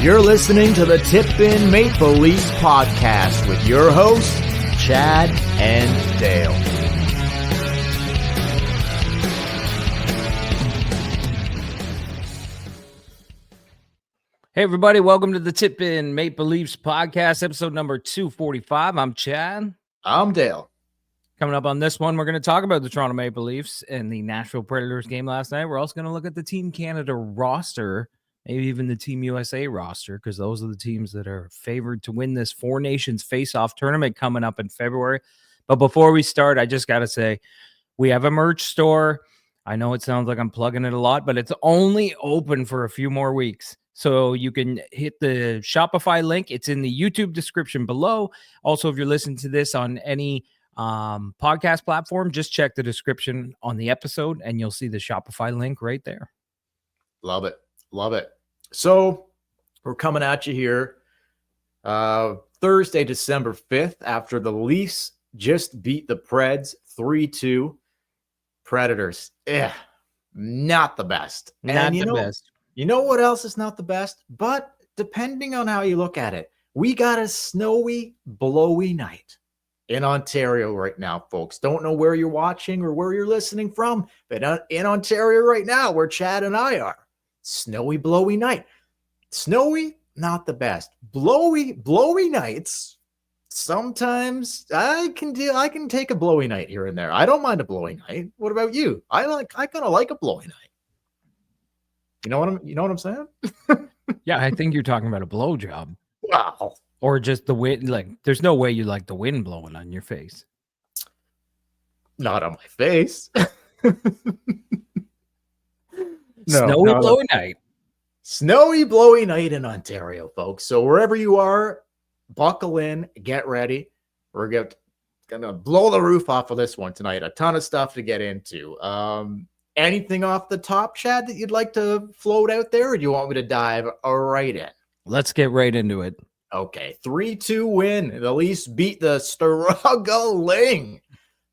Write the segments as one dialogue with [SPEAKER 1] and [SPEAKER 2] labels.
[SPEAKER 1] You're listening to the Tip In Maple Leafs podcast with your hosts, Chad and Dale.
[SPEAKER 2] Hey, everybody. Welcome to the Tip In Maple Leafs podcast, episode number 245. I'm Chad.
[SPEAKER 1] I'm Dale.
[SPEAKER 2] Coming up on this one, we're going to talk about the Toronto Maple Leafs and the Nashville Predators game last night. We're also going to look at the Team Canada roster, maybe even the Team USA roster, because those are the teams that are favored to win this Four Nations Face-Off tournament coming up in February. But before we start, I just got to say, we have a merch store. I know it sounds like I'm plugging it a lot, but it's only open for a few more weeks. So you can hit the Shopify link. It's in the YouTube description below. Also, if you're listening to this on any podcast platform, just check the description on the episode and you'll see the Shopify link right there.
[SPEAKER 1] Love it. Love it. So we're coming at you here Thursday, December 5th, after the Leafs just beat the Preds 3-2. Predators, not the best.
[SPEAKER 2] Not the best.
[SPEAKER 1] You know what else is not the best? But depending on how you look at it, we got a snowy, blowy night in Ontario right now, folks. Don't know where you're watching or where you're listening from, but in Ontario right now, where Chad and I are, snowy, blowy night. Snowy, not the best. Blowy nights. Sometimes I can take a blowy night here and there. I don't mind a blowy night. What about you? I kind of like a blowy night. You know what I'm saying?
[SPEAKER 2] Yeah, I think you're talking about a blowjob.
[SPEAKER 1] Wow.
[SPEAKER 2] Or just the wind. Like, there's no way you like the wind blowing on your face.
[SPEAKER 1] Not on my face.
[SPEAKER 2] Snowy, blowy night.
[SPEAKER 1] Snowy, blowy night in Ontario, folks. So wherever you are, buckle in, get ready. We're gonna blow the roof off of this one tonight. A ton of stuff to get into. Anything off the top, Chad, that you'd like to float out there, or do you want me to dive right in?
[SPEAKER 2] Let's get right into it.
[SPEAKER 1] Okay, 3-2 win. The Leafs beat the struggling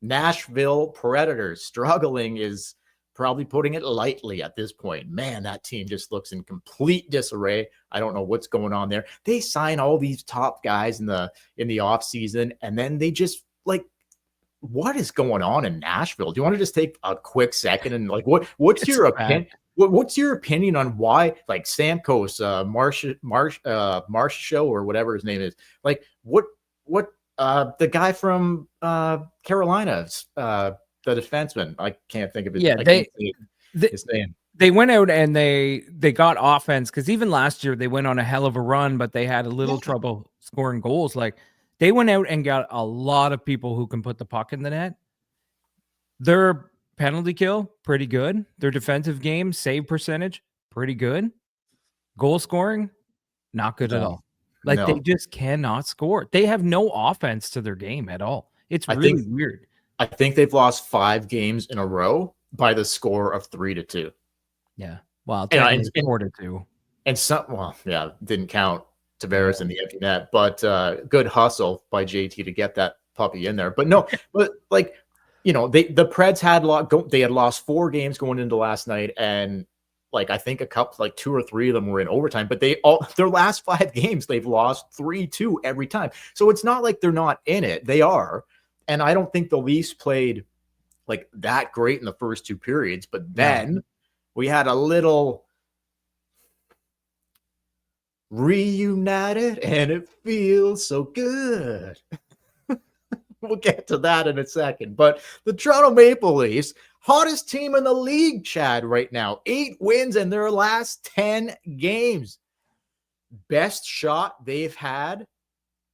[SPEAKER 1] Nashville Predators. Struggling is probably putting it lightly at this point. Man, that team just looks in complete disarray. I don't know what's going on there. They sign all these top guys in the offseason, and then they just what is going on in Nashville? Do you want to just take a quick second and what's your opinion? What's your opinion on why Stamkos, Marshall or whatever his name is? What the guy from Carolina, the defenseman, I can't think of his, his name.
[SPEAKER 2] They went out and they got offense, because even last year they went on a hell of a run, but they had a little trouble scoring goals. They went out and got a lot of people who can put the puck in the net. Their penalty kill, pretty good. Their defensive game, save percentage, pretty good. Goal scoring, not good at all. They just cannot score. They have no offense to their game at all. It's really weird.
[SPEAKER 1] I think they've lost 5 games in a row by the score of 3-2.
[SPEAKER 2] Yeah. Well, 4-2.
[SPEAKER 1] And didn't count Tavares in the empty net, but good hustle by JT to get that puppy in there. But no, the Preds had lost 4 games going into last night, and I think a couple, 2 or 3 of them were in overtime. But their last 5 games they've lost 3-2 every time. So it's not like they're not in it; they are. And I don't think the Leafs played that great in the first 2 periods. But then we had a little reunited, and it feels so good. We'll get to that in a second. But the Toronto Maple Leafs, hottest team in the league, Chad, right now. 8 wins in their last 10 games. Best shot they've had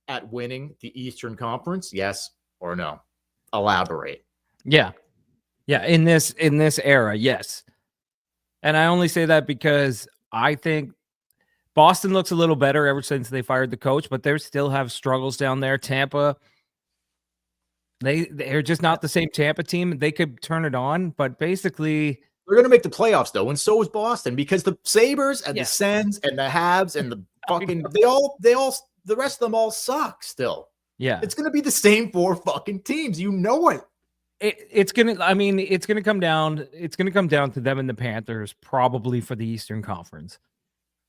[SPEAKER 1] at winning the Eastern Conference, yes or no? Elaborate.
[SPEAKER 2] Yeah. In this era, yes. And I only say that because I think Boston looks a little better ever since they fired the coach, but they still have struggles down there. Tampa, they're just not the same Tampa team. They could turn it on, but basically
[SPEAKER 1] they're going to make the playoffs though, and so is Boston, because the Sabres and the Sens and the Habs and the fucking the rest of them all suck still.
[SPEAKER 2] Yeah,
[SPEAKER 1] it's going to be the same 4 fucking teams. You know it.
[SPEAKER 2] It's gonna come down to them and the Panthers probably for the Eastern Conference.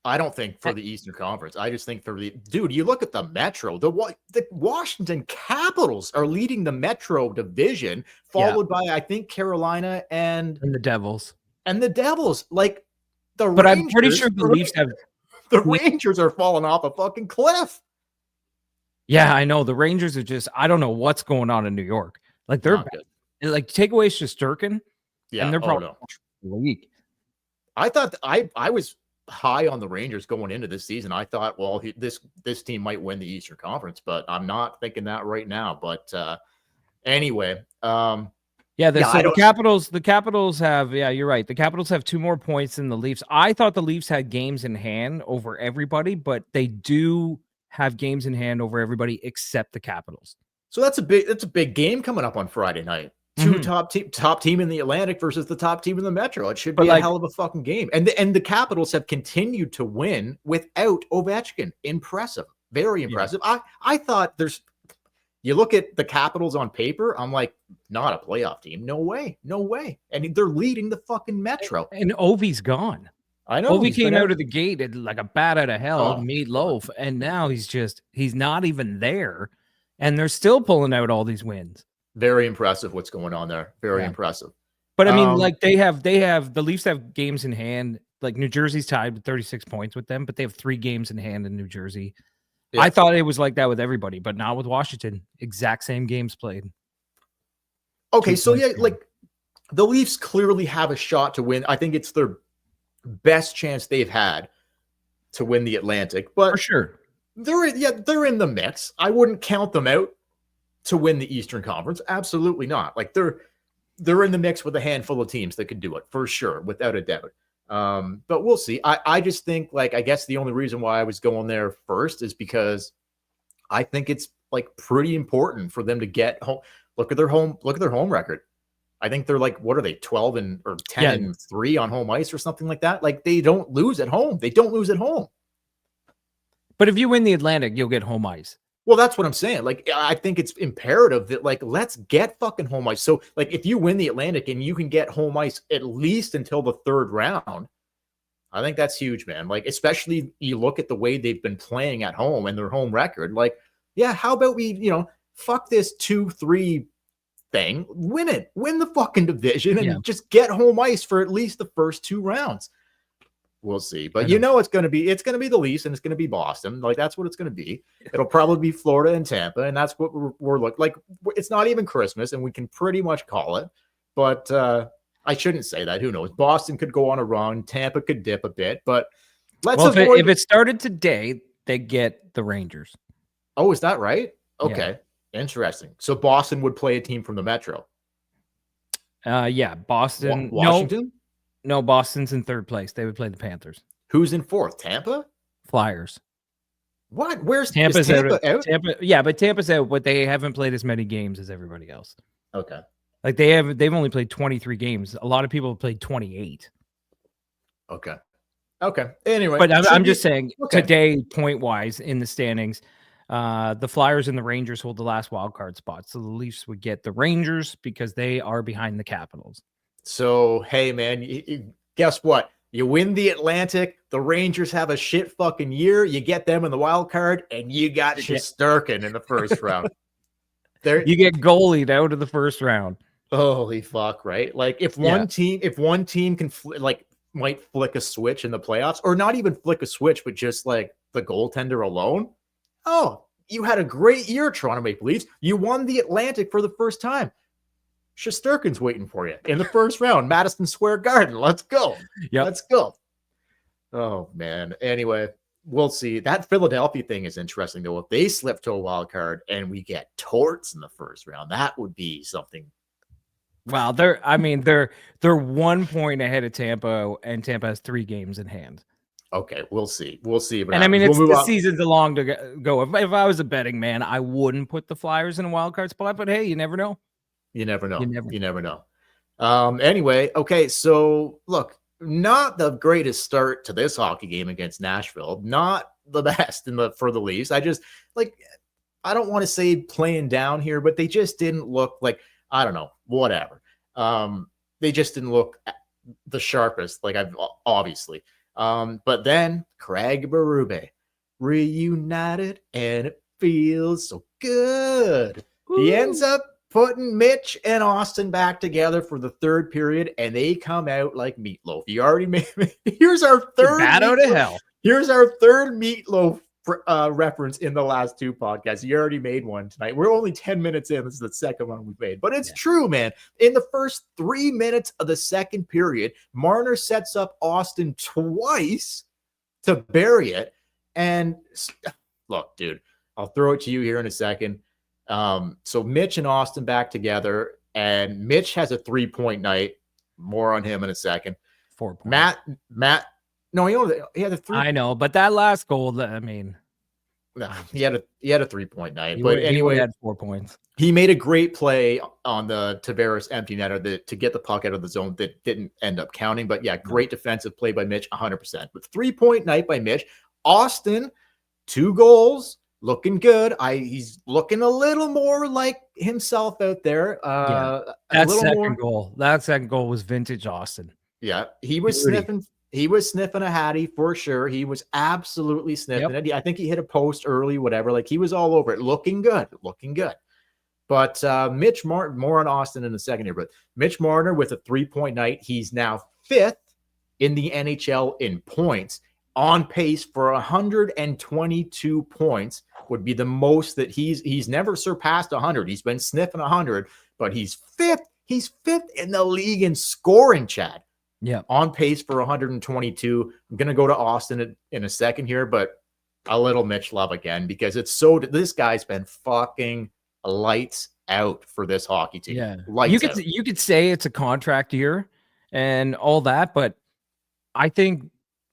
[SPEAKER 1] I don't think for the Eastern Conference. I just think for dude, you look at the Metro, the Washington Capitals are leading the Metro division, followed by, I think, Carolina and
[SPEAKER 2] the Devils.
[SPEAKER 1] And the Devils. Like,
[SPEAKER 2] but Rangers, I'm pretty sure the Leafs have...
[SPEAKER 1] The Rangers are falling off a fucking cliff.
[SPEAKER 2] Yeah, I know. The Rangers are just... I don't know what's going on in New York. Like, they're... Like, take away Shesterkin, and they're probably weak.
[SPEAKER 1] I thought... I was high on the Rangers going into this season. I thought, well, this team might win the Eastern Conference, but I'm not thinking that right now. But anyway,
[SPEAKER 2] the Capitals have, you're right. The Capitals have 2 more points than the Leafs. I thought the Leafs had games in hand over everybody, but they do have games in hand over everybody except the Capitals.
[SPEAKER 1] So that's a big game coming up on Friday night. Top team in the Atlantic versus the top team in the Metro. It should be a hell of a fucking game. And the Capitals have continued to win without Ovechkin. Impressive. Very impressive. Yeah. I thought you look at the Capitals on paper, I'm like, not a playoff team. No way. No way. And they're leading the fucking Metro.
[SPEAKER 2] And Ovi's gone.
[SPEAKER 1] I know.
[SPEAKER 2] Ovi came out of the gate like a bat out of hell, meatloaf. And now he's not even there. And they're still pulling out all these wins.
[SPEAKER 1] Very impressive what's going on there. Very impressive.
[SPEAKER 2] But I mean, like the Leafs have games in hand. Like New Jersey's tied with 36 points with them, but they have 3 games in hand in New Jersey. Yeah. I thought it was like that with everybody, but not with Washington. Exact same games played.
[SPEAKER 1] Okay, so like the Leafs clearly have a shot to win. I think it's their best chance they've had to win the Atlantic, but
[SPEAKER 2] for sure.
[SPEAKER 1] They're in the mix. I wouldn't count them out to win the Eastern Conference. Absolutely not. Like they're in the mix with a handful of teams that could do it for sure, without a doubt. But we'll see. I just think, like, I guess the only reason why I was going there first is because I think it's like pretty important for them to get home. Look at their home record. I think they're like, what are they, 12 or 10-3 on home ice or something like that? Like, they don't lose at home. They don't lose at home.
[SPEAKER 2] But if you win the Atlantic, you'll get home ice.
[SPEAKER 1] Well, that's what I'm saying. Like, I think it's imperative that, like, let's get fucking home ice. So, like, if you win the Atlantic and you can get home ice at least until the 3rd round, I think that's huge, man. Like, especially you look at the way they've been playing at home and their home record. Like, yeah, how about we, fuck this 2-3 thing, win it, win the fucking division, and just get home ice for at least the first 2 rounds. We'll see. But it's going to be the Leafs and it's going to be Boston. Like, that's what it's going to be. It'll probably be Florida and Tampa. And that's what we're looking like. It's not even Christmas and we can pretty much call it. But I shouldn't say that. Who knows? Boston could go on a run. Tampa could dip a bit. But
[SPEAKER 2] if it started today, they get the Rangers.
[SPEAKER 1] Oh, is that right? Okay. Yeah. Interesting. So Boston would play a team from the Metro.
[SPEAKER 2] Boston.
[SPEAKER 1] Washington?
[SPEAKER 2] No, Boston's in 3rd place. They would play the Panthers.
[SPEAKER 1] Who's in 4th? Tampa?
[SPEAKER 2] Flyers.
[SPEAKER 1] What? Where's
[SPEAKER 2] Tampa
[SPEAKER 1] out?
[SPEAKER 2] Tampa, yeah, but Tampa's out, but they haven't played as many games as everybody else.
[SPEAKER 1] Okay.
[SPEAKER 2] Like they've only played 23 games. A lot of people have played 28.
[SPEAKER 1] Okay. Anyway.
[SPEAKER 2] But I'm just saying today, point-wise, in the standings, the Flyers and the Rangers hold the last wild card spot. So the Leafs would get the Rangers because they are behind the Capitals.
[SPEAKER 1] So, hey, man, guess what? You win the Atlantic. The Rangers have a shit fucking year. You get them in the wild card, and you got Shesterkin in the first round.
[SPEAKER 2] You get goalied out of the first round.
[SPEAKER 1] Holy fuck, right? Like, if one team can might flick a switch in the playoffs, or not even flick a switch, but just like the goaltender alone. Oh, you had a great year, Toronto Maple Leafs. You won the Atlantic for the first time. Shesterkin's waiting for you in the first round, Madison Square Garden. Let's go.
[SPEAKER 2] Yeah,
[SPEAKER 1] let's go. Oh, man. Anyway, we'll see. That Philadelphia thing is interesting, though. If they slip to a wild card and we get Torts in the first round, that would be something.
[SPEAKER 2] Wow, they're 1 point ahead of Tampa, and Tampa has 3 games in hand.
[SPEAKER 1] Okay, we'll see.
[SPEAKER 2] And I mean, the season's long to go. If I was a betting man, I wouldn't put the Flyers in a wild card spot. But hey, you never know.
[SPEAKER 1] You never know. You never know. Anyway, okay, so look, not the greatest start to this hockey game against Nashville. Not the best for the Leafs. I don't want to say playing down here, but they just didn't look like, I don't know, whatever. They just didn't look the sharpest, like obviously. But then Craig Berube reunited, and it feels so good. He ends up putting Mitch and Austin back together for the third period, and they come out like meatloaf. You already made here's our third
[SPEAKER 2] bat out of hell.
[SPEAKER 1] Here's our third meatloaf reference in the last two podcasts. You already made one tonight. We're only 10 minutes in. This is the second one we've made, but it's true, man. In the first 3 minutes of the second period, Marner sets up Austin twice to bury it. And look, dude, I'll throw it to you here in a second. So Mitch and Austin back together, and Mitch has a 3-point night. More on him in a second.
[SPEAKER 2] 4 points.
[SPEAKER 1] Matt. No, he had a 3.
[SPEAKER 2] I know, but that last goal, I mean,
[SPEAKER 1] no, he had a 3-point night.
[SPEAKER 2] But anyway, he had 4 points. He
[SPEAKER 1] made a great play on the Tavares empty netter to get the puck out of the zone that didn't end up counting. But yeah, great defensive play by Mitch, 100%. But 3-point night by Mitch. Austin, 2 goals, looking good. He's looking a little more like himself out there.
[SPEAKER 2] That second goal was vintage Austin.
[SPEAKER 1] Yeah, he was sniffing. He was sniffing a Hattie for sure. He was absolutely sniffing it. I think he hit a post early, whatever. Like, he was all over it. Looking good. But Mitch Marner, more on Austin in a second here, but Mitch Marner with a 3-point night. He's now 5th in the NHL in points, on pace for 122 points. Would be the most that he's never surpassed 100. He's been sniffing 100, but he's 5th. He's 5th in the league in scoring, Chad.
[SPEAKER 2] Yeah,
[SPEAKER 1] on pace for 122. I'm going to go to Austin in a second here, but a little Mitch love again, because this guy's been fucking lights out for this hockey team.
[SPEAKER 2] Yeah,
[SPEAKER 1] you
[SPEAKER 2] could say it's a contract year and all that, but I think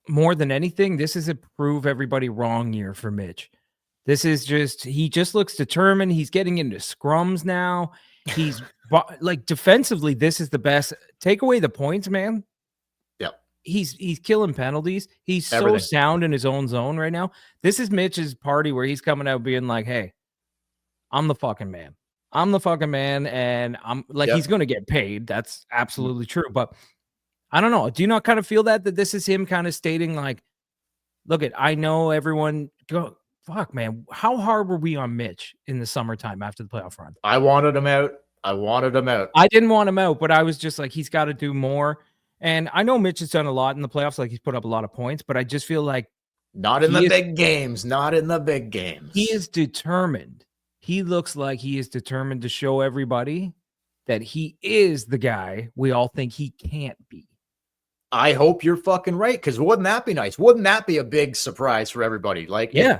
[SPEAKER 2] more than anything, this is a prove everybody wrong year for Mitch. This is he just looks determined. He's getting into scrums now. He's like, defensively, this is the best. Take away the points, man. He's killing penalties. He's so sound in his own zone right now. This is Mitch's party where he's coming out being like, hey, I'm the fucking man. And I'm like, he's going to get paid. That's absolutely true. But I don't know. Do you not kind of feel that this is him kind of stating like, look, I know everyone fuck, man. How hard were we on Mitch in the summertime after the playoff run?
[SPEAKER 1] I wanted him out.
[SPEAKER 2] I didn't want him out, but I was just like, he's got to do more. And I know Mitch has done a lot in the playoffs. Like, he's put up a lot of points, but I just feel like
[SPEAKER 1] not in the big games.
[SPEAKER 2] He is determined. He looks like he is determined to show everybody that he is the guy we all think he can't be.
[SPEAKER 1] I hope you're fucking right, because wouldn't that be nice? Wouldn't that be a big surprise for everybody? Like, okay,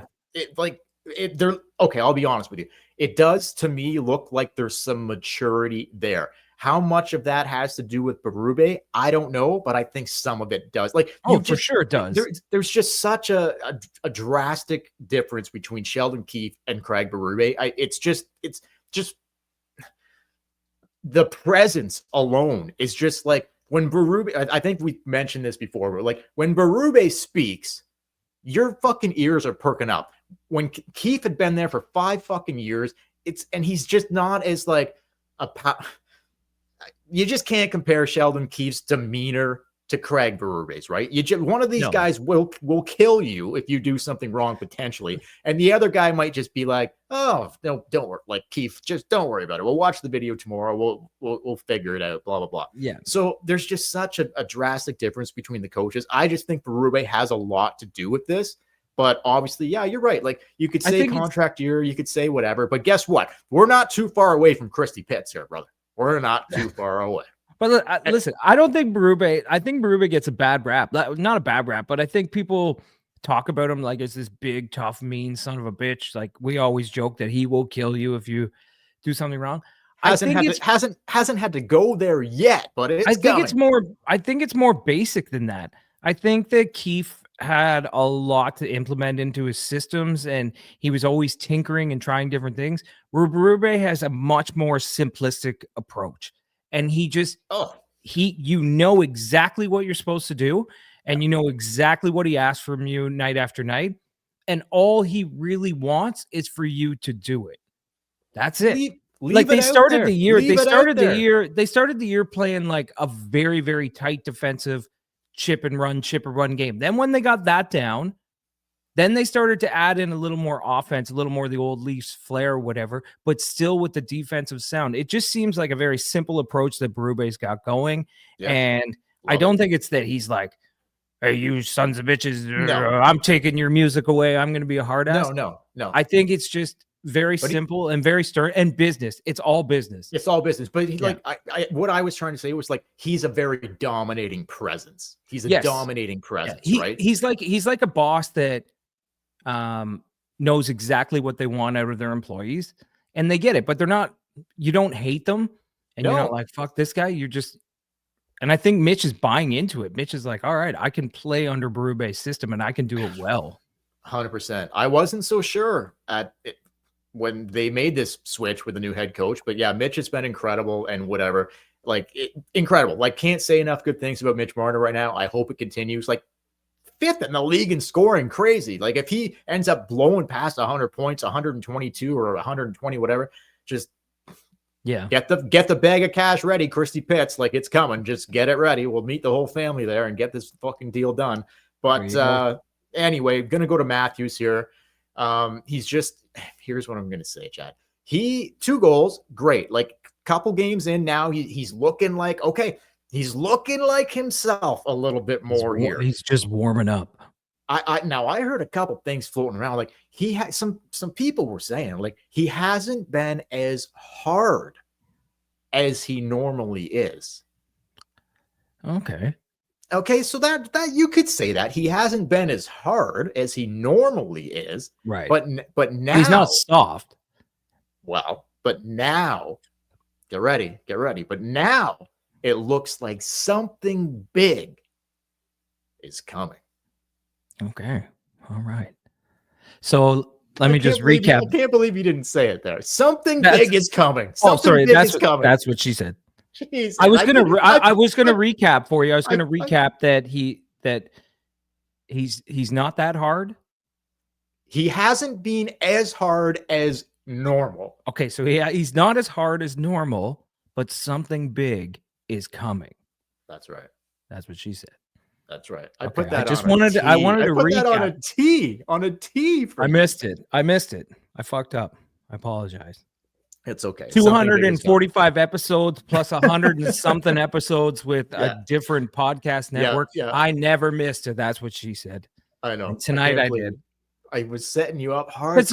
[SPEAKER 1] I'll be honest with you. It does, to me, look like there's some maturity there. How much of that has to do with Berube, I don't know, but I think some of it does. Like,
[SPEAKER 2] for sure it does.
[SPEAKER 1] There's just such a drastic difference between Sheldon Keefe and Craig Berube. It's just the presence alone is just like, when Berube, I think we mentioned this before, but like, when Berube speaks, your fucking ears are perking up. When Keefe had been there for 5 fucking years, and he's just not as like you just can't compare Sheldon Keefe's demeanor to Craig Berube's, right? One of these guys will kill you if you do something wrong potentially, and the other guy might just be like, "Oh, no, don't worry." Like, Keefe, just don't worry about it. We'll watch the video tomorrow. We'll figure it out. Blah blah blah.
[SPEAKER 2] Yeah.
[SPEAKER 1] So there's just such a drastic difference between the coaches. I just think Berube has a lot to do with this. But obviously, yeah, you're right. Like, you could say contract year, you could say whatever. But guess what? We're not too far away from Christy Pitts here, brother. We're not too far away.
[SPEAKER 2] But listen, I don't think Berube gets a bad rap. Not a bad rap, but I think people talk about him like it's this big, tough, mean son of a bitch. Like, we always joke that he will kill you if you do something wrong.
[SPEAKER 1] Hasn't had to go there yet, but I
[SPEAKER 2] think it's more basic than that. I think that Keefe had a lot to implement into his systems, and he was always tinkering and trying different things. Where Berube has a much more simplistic approach, and you know exactly what you're supposed to do, and you know exactly what he asks from you night after night, and all he really wants is for you to do it. That's it. They started the year playing like a very, very tight defensive, chip and run game. Then when they got that down, then they started to add in a little more offense, a little more of the old Leafs flair or whatever, but still with the defensive sound. It just seems like a very simple approach that Berube's got going.
[SPEAKER 1] Yeah.
[SPEAKER 2] And I don't think it's that he's like, hey, you sons of bitches,
[SPEAKER 1] No.
[SPEAKER 2] I'm taking your music away. I'm going to be a hard ass.
[SPEAKER 1] No.
[SPEAKER 2] I think it's just very simple and very stern and business. It's all business.
[SPEAKER 1] It's all business. But what I was trying to say was like, he's a very dominating presence. He's a dominating presence, right?
[SPEAKER 2] He's like a boss that knows exactly what they want out of their employees, and they get it, but you don't hate them, and you're not like, fuck this guy. You're just, and I think Mitch is buying into it. Mitch is like, all right, I can play under Berube's system and I can do it well.
[SPEAKER 1] 100%. I wasn't so sure when they made this switch with the new head coach, but yeah, Mitch has been incredible and whatever, incredible. Like, can't say enough good things about Mitch Marner right now. I hope it continues. Like, 5th in the league in scoring, crazy. Like, if he ends up blowing past 100 points, 122 or 120, whatever, just get the bag of cash ready, Christy Pitts. Like, it's coming. Just get it ready. We'll meet the whole family there and get this fucking deal done. But anyway, gonna go to Matthews here. Here's what I'm gonna say, Chad. 2 goals, great. Like, couple games in now, he's looking like, okay, he's looking like himself a little bit more here.
[SPEAKER 2] He's just warming up.
[SPEAKER 1] I heard a couple things floating around. Like, he had some people were saying, like, he hasn't been as hard as he normally is. Okay, so that you could say that he hasn't been as hard as he normally is,
[SPEAKER 2] right?
[SPEAKER 1] But now
[SPEAKER 2] he's not soft.
[SPEAKER 1] Well, but now, get ready. But now it looks like something big is coming.
[SPEAKER 2] Okay, all right. So let me just recap.
[SPEAKER 1] I can't believe you didn't say it there. Something big is coming.
[SPEAKER 2] Coming. That's what she said. Jeez, I was gonna recap for you. I was gonna recap that he's not that hard.
[SPEAKER 1] He hasn't been as hard as normal.
[SPEAKER 2] Okay, so he's not as hard as normal, but something big is coming.
[SPEAKER 1] That's right.
[SPEAKER 2] That's what she said.
[SPEAKER 1] That's right.
[SPEAKER 2] I wanted to recap
[SPEAKER 1] that on a T.
[SPEAKER 2] I missed it. I fucked up. I apologize.
[SPEAKER 1] It's okay.
[SPEAKER 2] 245 episodes plus 100 and something episodes with a different podcast network.
[SPEAKER 1] Yeah.
[SPEAKER 2] I never missed it. That's what she said.
[SPEAKER 1] I know.
[SPEAKER 2] And tonight I did.
[SPEAKER 1] I was setting you up hard.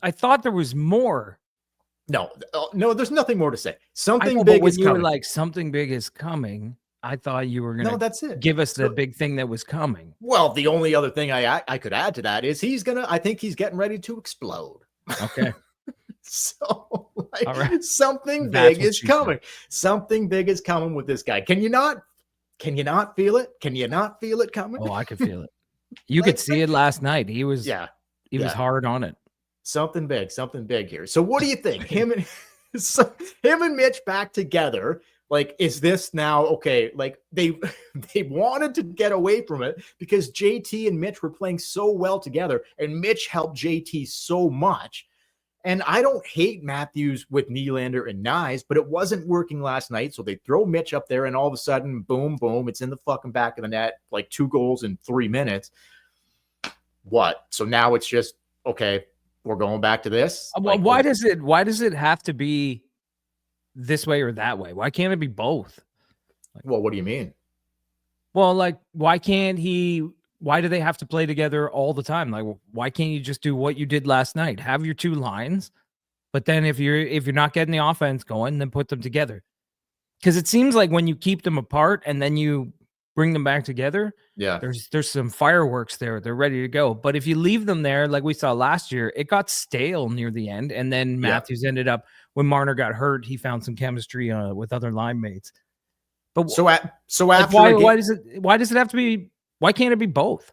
[SPEAKER 2] I thought there was more.
[SPEAKER 1] No, there's nothing more to say. Something big is coming.
[SPEAKER 2] You were like, something big is coming, I thought you were gonna
[SPEAKER 1] that's it.
[SPEAKER 2] Give us the big thing that was coming.
[SPEAKER 1] Well, the only other thing I could add to that is I think he's getting ready to explode.
[SPEAKER 2] Okay.
[SPEAKER 1] So something big is coming. Something big is coming with this guy. Can you not feel it? Can you not feel it coming?
[SPEAKER 2] Oh, I could feel it. You could see it last night. He was was hard on it. Something
[SPEAKER 1] big here. So what do you think? Him and Mitch back together. Like, is this now okay? Like, they wanted to get away from it because JT and Mitch were playing so well together, and Mitch helped JT so much. And I don't hate Matthews with Nylander and Nyes, but it wasn't working last night. So they throw Mitch up there, and all of a sudden, boom, boom, it's in the fucking back of the net, like 2 goals in 3 minutes. What? So now it's just, okay, we're going back to this.
[SPEAKER 2] Well, why does it have to be this way or that way? Why can't it be both?
[SPEAKER 1] Well, what do you mean?
[SPEAKER 2] Well, like, why do they have to play together all the time? Like, why can't you just do what you did last night? Have your 2 lines, but then if you're not getting the offense going, then put them together. Because it seems like when you keep them apart and then you bring them back together, there's some fireworks there. They're ready to go. But if you leave them there, like we saw last year, it got stale near the end. And then Matthews ended up, when Marner got hurt, he found some chemistry with other line mates. But why does it have to be? Why can't it be both?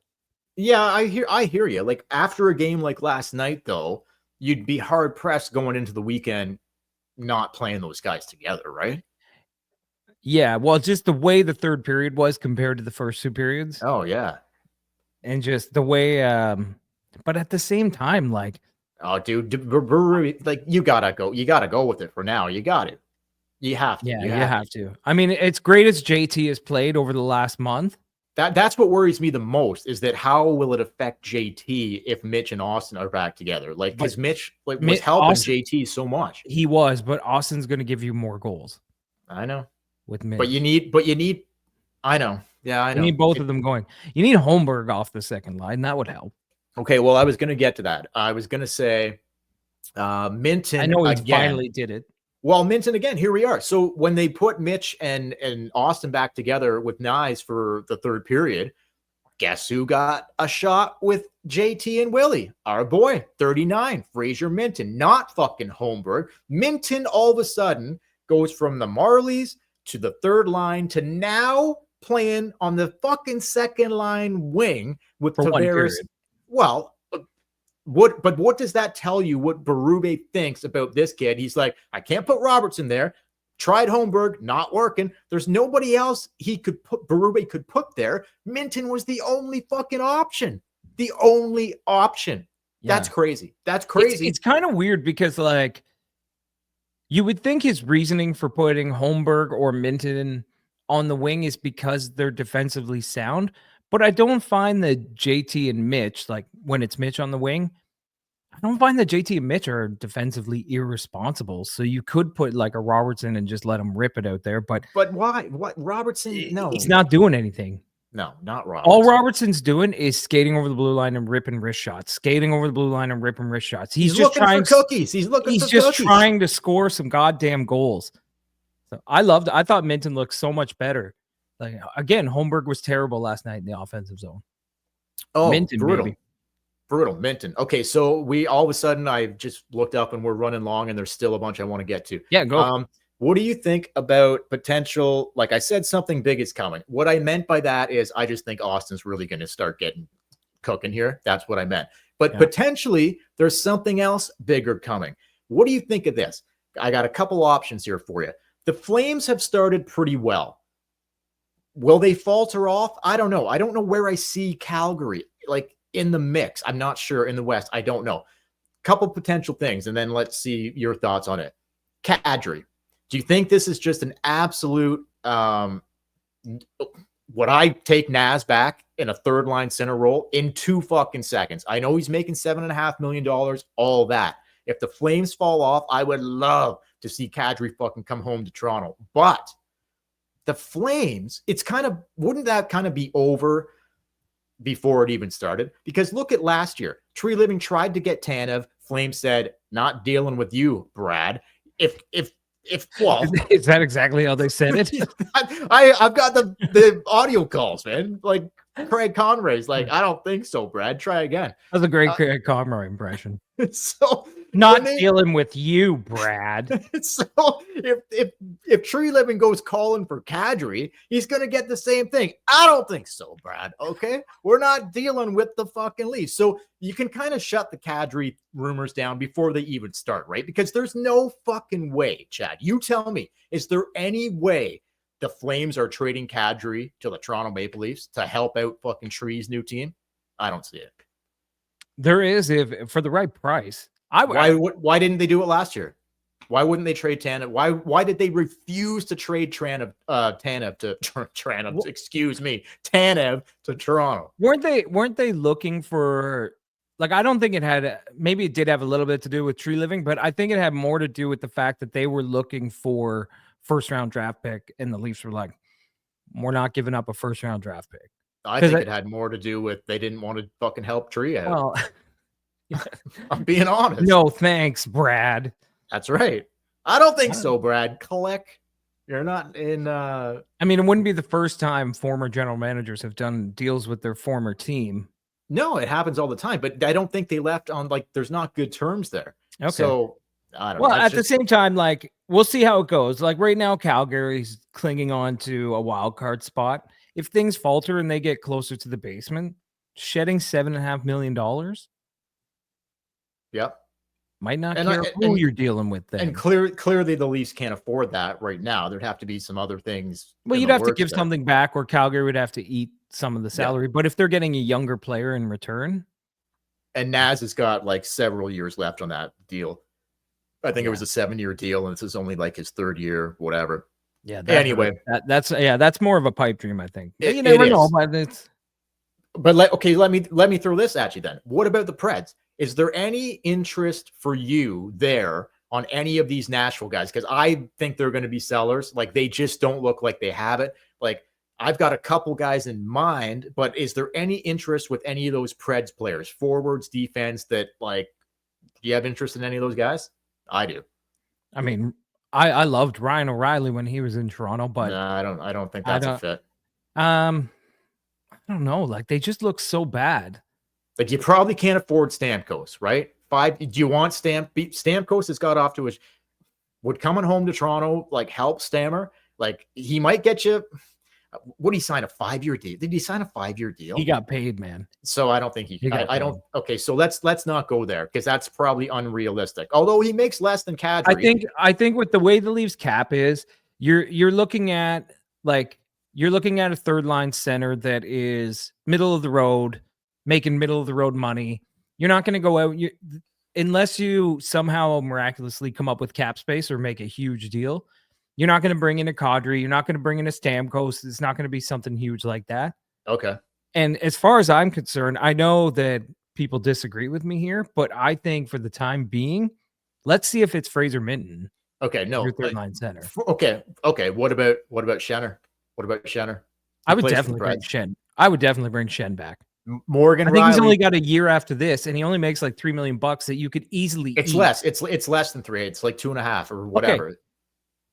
[SPEAKER 1] Yeah, I hear you. Like, after a game like last night, though, you'd be hard pressed going into the weekend not playing those guys together, right?
[SPEAKER 2] Yeah, well, just the way the third period was compared to the first 2 periods.
[SPEAKER 1] Oh yeah,
[SPEAKER 2] and just the way. But at the same time, like,
[SPEAKER 1] oh, dude, like, you gotta go with it for now. You got to. You have to.
[SPEAKER 2] Yeah, you have to. I mean, it's great as JT has played over the last month.
[SPEAKER 1] That's what worries me the most is that how will it affect JT if Mitch and Austin are back together? Like, because Mitch was helping JT so much.
[SPEAKER 2] He was, but Austin's going to give you more goals.
[SPEAKER 1] I know.
[SPEAKER 2] With Mitch.
[SPEAKER 1] But you need. I know. Yeah, I know.
[SPEAKER 2] You need both of them going. You need Holmberg off the second line. That would help.
[SPEAKER 1] Okay, well, I was going to get to that. I was going to say Minton.
[SPEAKER 2] I know he finally did it.
[SPEAKER 1] Well, Minton again, here we are. So when they put Mitch and Austin back together with Nyes for the third period, guess who got a shot with JT and Willie? Our boy, 39, Fraser Minton, not fucking Holmberg. Minton all of a sudden goes from the Marlies to the third line to now playing on the fucking second line wing with Tavares. Well, what does that tell you what Berube thinks about this kid? He's like, I can't put Robertson there. Tried Holmberg, not working. There's nobody else Berube could put there. Minton was the only fucking option. The only option. Yeah. That's crazy. That's crazy.
[SPEAKER 2] It's kind of weird because, like, you would think his reasoning for putting Holmberg or Minton on the wing is because they're defensively sound. But I don't find that JT and Mitch, like when it's Mitch on the wing, I don't find that JT and Mitch are defensively irresponsible. So you could put like a Robertson and just let him rip it out there. But
[SPEAKER 1] why? What Robertson? No,
[SPEAKER 2] he's not doing anything.
[SPEAKER 1] No, not Robertson.
[SPEAKER 2] All Robertson's doing is skating over the blue line and ripping wrist shots. Skating over the blue line and ripping wrist shots. He's just
[SPEAKER 1] looking for cookies. He's just
[SPEAKER 2] trying to score some goddamn goals. So I thought Minton looked so much better. Like, again, Holmberg was terrible last night in the offensive zone.
[SPEAKER 1] Oh, Minton, brutal. Minton. Okay, so we all of a sudden I just looked up and we're running long, and there's still a bunch I want to get to.
[SPEAKER 2] Yeah, go.
[SPEAKER 1] What do you think about potential? Like I said, something big is coming. What I meant by that is I just think Austin's really going to start getting cooking here. That's what I meant. But potentially there's something else bigger coming. What do you think of this? I got a couple options here for you. The Flames have started pretty well. Will they falter off? I don't know. I don't know where I see Calgary like in the mix. I'm not sure in the West. I don't know. Couple potential things, and then let's see your thoughts on it. Kadri, do you think this is just an absolute would I take Naz back in a third line center role in 2 fucking seconds? I know he's making $7.5 million, all that. If the Flames fall off, I would love to see Kadri fucking come home to Toronto. But the Flames, wouldn't that kind of be over before it even started? Because look at last year. Tree Living tried to get Tanev. Flames said, not dealing with you, Brad. Well,
[SPEAKER 2] is that exactly how they said it?
[SPEAKER 1] I've got the audio calls, man. Like Craig Conroy's like, I don't think so, Brad. Try again.
[SPEAKER 2] That's a great Craig Conroy impression.
[SPEAKER 1] So
[SPEAKER 2] not dealing with you, Brad.
[SPEAKER 1] So if Tree Living goes calling for Kadri, he's gonna get the same thing. I don't think so, Brad. Okay, we're not dealing with the fucking Leafs. So you can kind of shut the Kadri rumors down before they even start, right? Because there's no fucking way, Chad. You tell me, is there any way the Flames are trading Kadri to the Toronto Maple Leafs to help out fucking Tree's new team? I don't see it.
[SPEAKER 2] There is, if for the right price.
[SPEAKER 1] Why didn't they do it last year? Why wouldn't they trade Tanev? Why did they refuse to trade Tanev to Toronto?
[SPEAKER 2] Weren't they looking for, like, I don't think it had, maybe it did have a little bit to do with Tree Living, but I think it had more to do with the fact that they were looking for first round draft pick, and the Leafs were like, we're not giving up a first round draft pick.
[SPEAKER 1] I think it had more to do with they didn't want to fucking help Tree out.
[SPEAKER 2] Well,
[SPEAKER 1] I'm being honest.
[SPEAKER 2] No, thanks, Brad.
[SPEAKER 1] That's right. I don't think so, Brad. Click. You're not in.
[SPEAKER 2] I mean, it wouldn't be the first time former general managers have done deals with their former team.
[SPEAKER 1] No, it happens all the time, but I don't think they left on, like, there's not good terms there. Okay. So I don't know. Well,
[SPEAKER 2] at the same time, like, we'll see how it goes. Like right now, Calgary's clinging on to a wild card spot. If things falter and they get closer to the basement, shedding $7.5 million.
[SPEAKER 1] Yep.
[SPEAKER 2] Might not care who you're dealing with then.
[SPEAKER 1] And clearly the Leafs can't afford that right now. There'd have to be some other things.
[SPEAKER 2] Well, you'd have to give something back, or Calgary would have to eat some of the salary. Yeah. But if they're getting a younger player in return.
[SPEAKER 1] And Naz has got like several years left on that deal. I think it was a 7-year deal, and this is only like his 3rd year, whatever.
[SPEAKER 2] Yeah.
[SPEAKER 1] Anyway,
[SPEAKER 2] that's more of a pipe dream, I think. But you
[SPEAKER 1] it
[SPEAKER 2] never know.
[SPEAKER 1] is.
[SPEAKER 2] But it's
[SPEAKER 1] But let me throw this at you then. What about the Preds? Is there any interest for you there on any of these Nashville guys? Because I think they're going to be sellers. Like, they just don't look like they have it. Like, I've got a couple guys in mind, but is there any interest with any of those Preds players, forwards, defense, that, like, do you have interest in any of those guys? I do.
[SPEAKER 2] I mean, I loved Ryan O'Reilly when he was in Toronto, but
[SPEAKER 1] no, I don't think that's a fit.
[SPEAKER 2] I don't know. Like, they just look so bad.
[SPEAKER 1] Like, you probably can't afford Stamkos, right? Do you want Stamkos has got off to a, would coming home to Toronto like help Stammer? Like, he might get you. What did he sign, a 5-year deal? Did he sign a 5-year deal?
[SPEAKER 2] He got paid, man.
[SPEAKER 1] So I don't think I don't. Okay, so let's not go there, because that's probably unrealistic. Although he makes less than Kadri.
[SPEAKER 2] I think with the way the Leafs cap is, you're looking at a third line center that is middle of the road, making middle of the road money. You're not going to go out unless you somehow miraculously come up with cap space or make a huge deal. You're not going to bring in a Kadri. You're not going to bring in a Stamkos. It's not going to be something huge like that.
[SPEAKER 1] Okay.
[SPEAKER 2] And as far as I'm concerned, I know that people disagree with me here, but I think for the time being, let's see if it's Fraser Minton.
[SPEAKER 1] Okay, no,
[SPEAKER 2] your third line center.
[SPEAKER 1] Okay. What about Schenner? What about Schenner?
[SPEAKER 2] I would definitely bring Shen. I would definitely bring Shen back.
[SPEAKER 1] Morgan,
[SPEAKER 2] I think
[SPEAKER 1] Riley,
[SPEAKER 2] he's only got a year after this, and he only makes like $3 million that you could easily.
[SPEAKER 1] It's less. It's less than 3. It's like 2.5 or whatever.
[SPEAKER 2] Okay.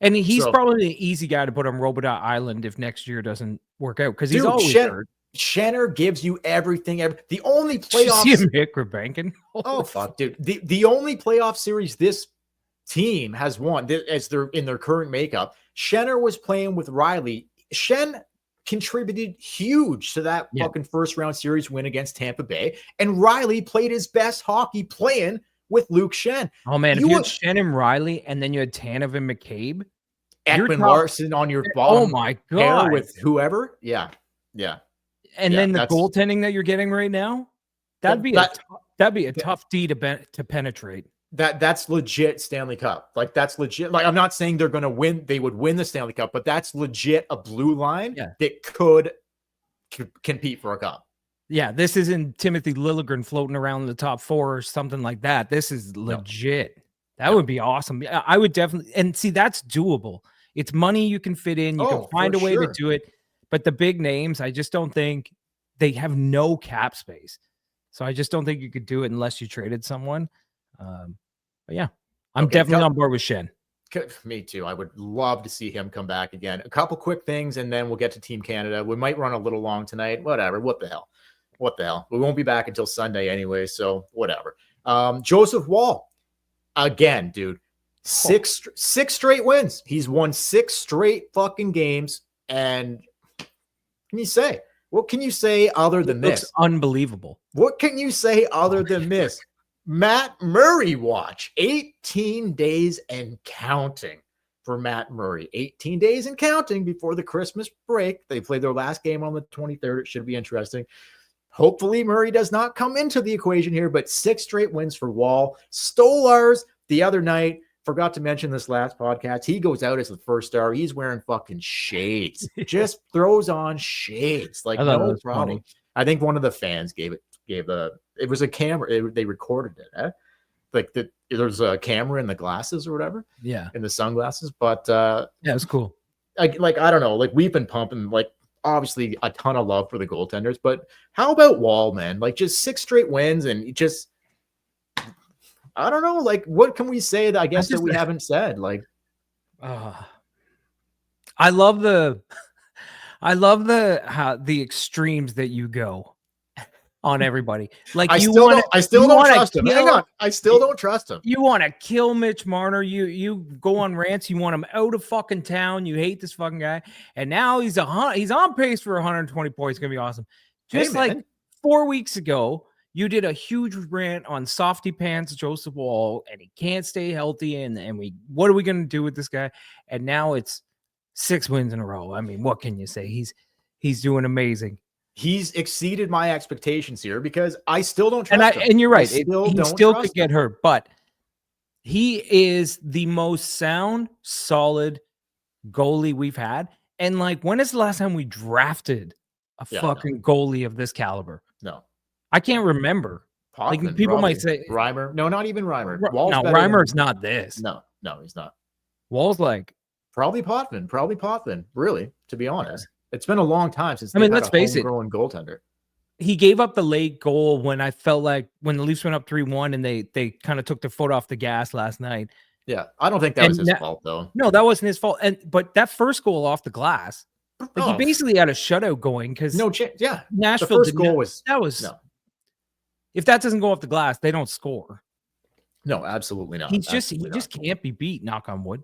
[SPEAKER 2] And he's probably the easy guy to put on Robodot Island if next year doesn't work out, because he's always hurt.
[SPEAKER 1] Schenner gives you everything. The only playoff.
[SPEAKER 2] See him hit Grabankin?
[SPEAKER 1] Oh fuck, dude! The only playoff series this team has won, as they're in their current makeup, Schenner was playing with Riley. Shen contributed huge to that fucking first round series win against Tampa Bay, and Riley played his best hockey playing with Luke Shen.
[SPEAKER 2] Oh man, if you had Shen and Riley, and then you had Tanev and McCabe,
[SPEAKER 1] Ekman Larson on your bottom.
[SPEAKER 2] Oh my god,
[SPEAKER 1] with whoever, yeah.
[SPEAKER 2] And then the goaltending that you're getting right now, that'd be a tough D to penetrate.
[SPEAKER 1] That's legit Stanley Cup. Like, that's legit. Like, I'm not saying they're going to win. They would win the Stanley Cup, but that's legit a blue line that could compete for a cup.
[SPEAKER 2] Yeah, this isn't Timothy Liljegren floating around in the top 4 or something like that. This is legit. That would be awesome. I would definitely, and see, that's doable. It's money you can fit in. You can find a way to do it. But the big names, I just don't think they have no cap space. So I just don't think you could do it unless you traded someone. But yeah, I'm definitely on board with Shen.
[SPEAKER 1] Me too. I would love to see him come back again. A couple quick things, and then we'll get to Team Canada. We might run a little long tonight. Whatever. What the hell? We won't be back until Sunday anyway, so whatever. Joseph Woll, again, dude. 6 straight wins. He's won 6 straight fucking games, and can you say? What can you say other than this?
[SPEAKER 2] Unbelievable.
[SPEAKER 1] What can you say other than this? Matt Murray watch. 18 days and counting for Matt Murray. 18 days and counting before the Christmas break. They played their last game on the 23rd. It should be interesting. Hopefully Murray does not come into the equation here, but 6 straight wins for Woll. Stolars the other night. Forgot to mention this last podcast. He goes out as the first star. He's wearing fucking shades. Just throws on shades. Like, no problem. Funny. I think one of the fans it was a camera. They recorded it. Like there's a camera in the glasses or whatever.
[SPEAKER 2] Yeah.
[SPEAKER 1] In the sunglasses. But
[SPEAKER 2] yeah, it was cool.
[SPEAKER 1] I don't know. Like, we've been pumping, like, obviously a ton of love for the goaltenders, but how about Woll, man? Like, just 6 straight wins, and just, I don't know, like, what can we say that that we haven't said? Like,
[SPEAKER 2] I love the extremes that you go on everybody. Like, I still
[SPEAKER 1] don't trust him. Hang on. I still don't trust him.
[SPEAKER 2] You want to kill Mitch Marner. You go on rants. You want him out of fucking town. You hate this fucking guy. And now he's on pace for 120 points. It's going to be awesome. Just like 4 weeks ago, you did a huge rant on Softy Pants Joseph Woll, and he can't stay healthy. And what are we going to do with this guy? And now it's 6 wins in a row. I mean, what can you say? He's doing amazing.
[SPEAKER 1] He's exceeded my expectations here, because I still don't trust him.
[SPEAKER 2] And you're right. He still could get hurt, but He is the most sound, solid goalie we've had. And like, when is the last time we drafted a fucking goalie of this caliber?
[SPEAKER 1] No.
[SPEAKER 2] I can't remember. Like,
[SPEAKER 1] Potvin,
[SPEAKER 2] people
[SPEAKER 1] probably.
[SPEAKER 2] might say
[SPEAKER 1] Reimer. No, not even Reimer.
[SPEAKER 2] No, Reimer's not this.
[SPEAKER 1] No, he's not.
[SPEAKER 2] Wall's like
[SPEAKER 1] probably Potvin. Really, to be honest. It's been a long time since
[SPEAKER 2] let's face it,
[SPEAKER 1] homegrown goaltender.
[SPEAKER 2] He gave up the late goal when I felt like when the Leafs went up 3-1 and they kind of took their foot off the gas last night.
[SPEAKER 1] Yeah, I don't think that was his fault, though.
[SPEAKER 2] No, that wasn't his fault. But that first goal off the glass, he basically had a shutout going because
[SPEAKER 1] no chance. Yeah,
[SPEAKER 2] Nashville.
[SPEAKER 1] The first goal was
[SPEAKER 2] no. If that doesn't go off the glass, they don't score.
[SPEAKER 1] No, absolutely not.
[SPEAKER 2] He just can't be beat. Knock on wood.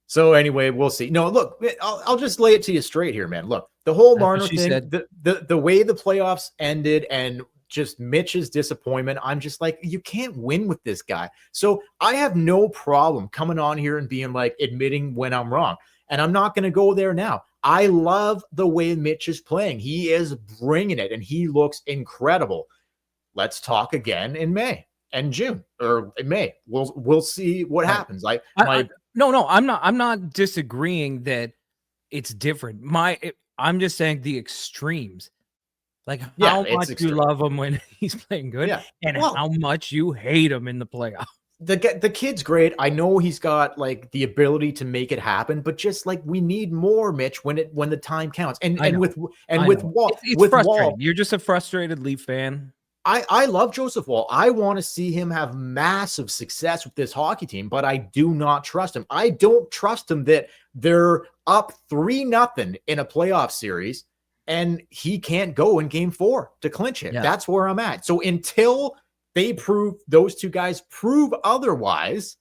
[SPEAKER 1] So anyway, we'll see. No, look, I'll just lay it to you straight here, man. Look, the whole Marner thing, the way the playoffs ended and just Mitch's disappointment, I'm just like, you can't win with this guy. So I have no problem coming on here and being like, admitting when I'm wrong. And I'm not going to go there now. I love the way Mitch is playing. He is bringing it, and he looks incredible. Let's talk again in May and June, or in May. We'll see what happens.
[SPEAKER 2] No, I'm not disagreeing that it's different. I'm just saying the extremes. Like how much you love him when he's playing good, and how much you hate him in the playoffs.
[SPEAKER 1] The kid's great. I know he's got like the ability to make it happen, but just like we need more, Mitch, when the time counts. And with Woll,
[SPEAKER 2] it's frustrating. You're just a frustrated Leaf fan.
[SPEAKER 1] I love Joseph Woll. I want to see him have massive success with this hockey team, but I do not trust him. I don't trust him that they're up 3-0 in a playoff series and he can't go in game 4 to clinch it. Yeah. That's where I'm at. So until those two guys prove otherwise,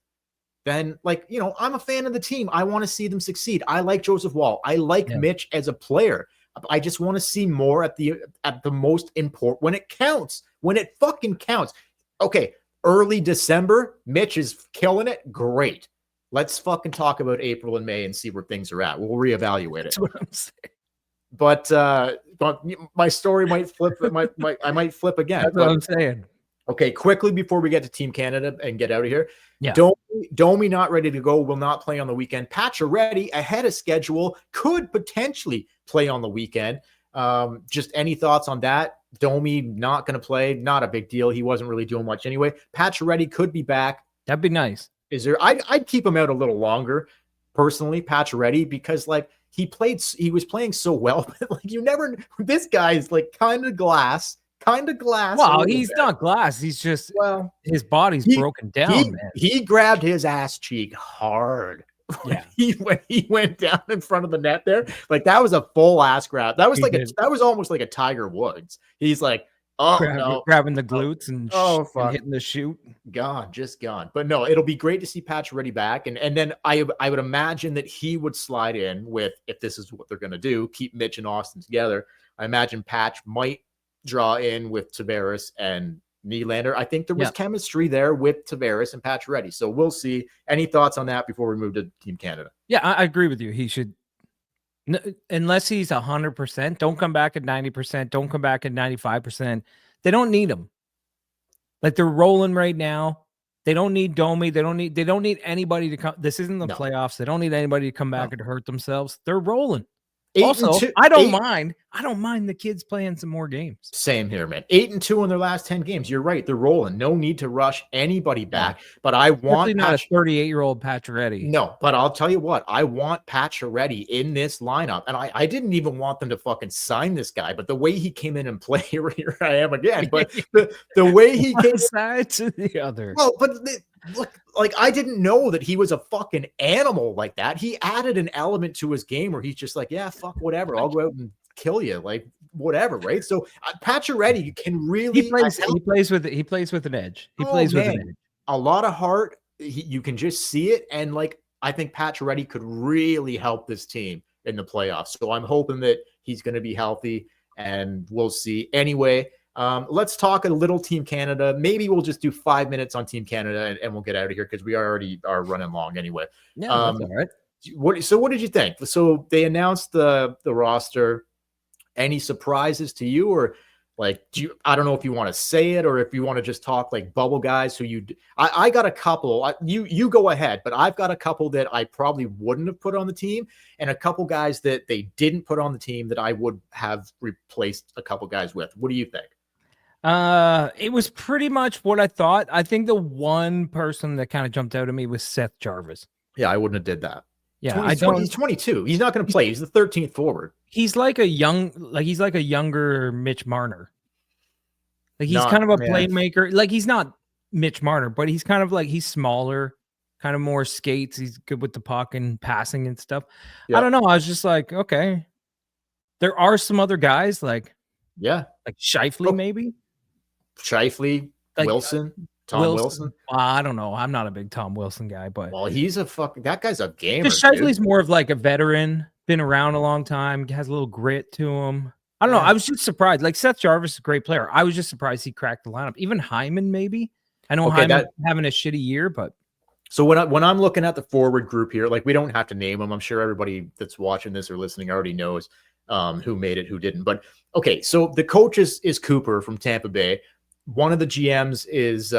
[SPEAKER 1] then I'm a fan of the team. I want to see them succeed. I like Joseph Woll. I like Mitch as a player. I just want to see more at the most important, when it counts, when it fucking counts. Okay, early December, Mitch is killing it. Great. Let's fucking talk about April and May and see where things are at. We'll reevaluate it.
[SPEAKER 2] That's what I'm saying.
[SPEAKER 1] But my story might flip. I might flip again.
[SPEAKER 2] That's what I'm saying.
[SPEAKER 1] Okay, quickly before we get to Team Canada and get out of here.
[SPEAKER 2] Yeah.
[SPEAKER 1] Domi not ready to go, will not play on the weekend. Pacioretty ahead of schedule, could potentially play on the weekend. Just any thoughts on that? Domi not going to play, not a big deal. He wasn't really doing much anyway. Pacioretty could be back.
[SPEAKER 2] That'd be nice.
[SPEAKER 1] I'd keep him out a little longer, personally, Pacioretty, because he was playing so well, but this guy is kind of glass.
[SPEAKER 2] Well, he's not glass. He's just his body's broken down, man. He
[SPEAKER 1] grabbed his ass cheek hard.
[SPEAKER 2] Yeah,
[SPEAKER 1] he went down in front of the net there. That was a full ass grab. That was that was almost like a Tiger Woods. He's like,
[SPEAKER 2] grabbing the glutes and hitting the shoot.
[SPEAKER 1] Just gone. But no, it'll be great to see Pacioretty back, and then I would imagine that he would slide in with, if this is what they're going to do, keep Mitch and Austin together. I imagine Patch might draw in with Tavares and Nylander. I think there was chemistry there with Tavares and Pacioretty. So we'll see. Any thoughts on that before we move to Team Canada?
[SPEAKER 2] Yeah, I agree with you. He should, unless he's 100%, don't come back at 90%. Don't come back at 95%. They don't need him. They're rolling right now. They don't need Domi. They don't need anybody to come. This isn't the playoffs. They don't need anybody to come back and hurt themselves. They're rolling. Also, I don't mind the kids playing some more games.
[SPEAKER 1] Same here, man. 8-2 in their last 10 games. You're right. They're rolling. No need to rush anybody back. But I want
[SPEAKER 2] not a 38-year-old Pacioretty.
[SPEAKER 1] No, but I'll tell you what. I want Pacioretty in this lineup. And I didn't even want them to fucking sign this guy. But the way he came in and played, here I am again. But the way he came
[SPEAKER 2] side to the other.
[SPEAKER 1] Well, but look, I didn't know that he was a fucking animal like that. He added an element to his game where he's just like, yeah, fuck whatever. I'll go out and kill you, whatever, right? So Pacioretty can really
[SPEAKER 2] he plays with an edge. He plays with an edge.
[SPEAKER 1] A lot of heart. You can just see it, and I think Pacioretty could really help this team in the playoffs. So I'm hoping that he's going to be healthy, and we'll see. Anyway. Let's talk a little Team Canada. Maybe we'll just do 5 minutes on Team Canada and we'll get out of here because we already are running long anyway.
[SPEAKER 2] Yeah, that's all right.
[SPEAKER 1] What did you think? So they announced the roster. Any surprises to you, or Like, I don't know if you want to say it or if you want to just talk like bubble guys who I got a couple. You go ahead, but I've got a couple that I probably wouldn't have put on the team, and a couple guys that they didn't put on the team that I would have replaced a couple guys with. What do you think?
[SPEAKER 2] It was pretty much what I thought. I think the one person that kind of jumped out at me was Seth Jarvis.
[SPEAKER 1] Yeah, I wouldn't have did that.
[SPEAKER 2] Yeah,
[SPEAKER 1] he's 22. He's not going to play. He's the 13th forward.
[SPEAKER 2] He's like a younger Mitch Marner. Like he's kind of a playmaker. Like he's not Mitch Marner, but he's kind of like he's smaller, kind of more skates. He's good with the puck and passing and stuff. Yep. I don't know. I was just like, okay. There are some other guys like Scheifele, maybe.
[SPEAKER 1] Scheifele, like, Wilson. Tom Wilson?
[SPEAKER 2] I don't know. I'm not a big Tom Wilson guy, but
[SPEAKER 1] he's that guy's a gamer.
[SPEAKER 2] Scheifele's more of like a veteran, been around a long time, has a little grit to him. I don't know. I was just surprised. Like Seth Jarvis is a great player. I was just surprised he cracked the lineup. Even Hyman, maybe. I know Hyman having a shitty year, but
[SPEAKER 1] so when I'm looking at the forward group here, like we don't have to name them. I'm sure everybody that's watching this or listening already knows who made it, who didn't. But okay, so the coach is Cooper from Tampa Bay. One of the GMs is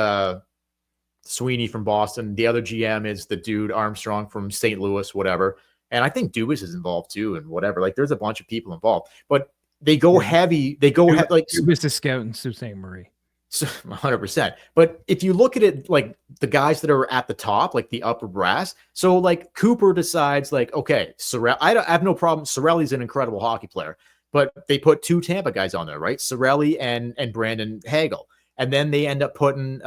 [SPEAKER 1] Sweeney from Boston. The other GM is the dude Armstrong from St. Louis, whatever. And I think Dubas is involved too, and whatever. Like, there's a bunch of people involved, but they go heavy. They go like
[SPEAKER 2] Dubas is scouting Sault Ste. Marie.
[SPEAKER 1] 100%. But if you look at it, like the guys that are at the top, like the upper brass. So like Cooper decides, like, okay, I have no problem. Sorelli's an incredible hockey player, but they put 2 Tampa guys on there, right? Sorelli and Brandon Hagel. And then they end up putting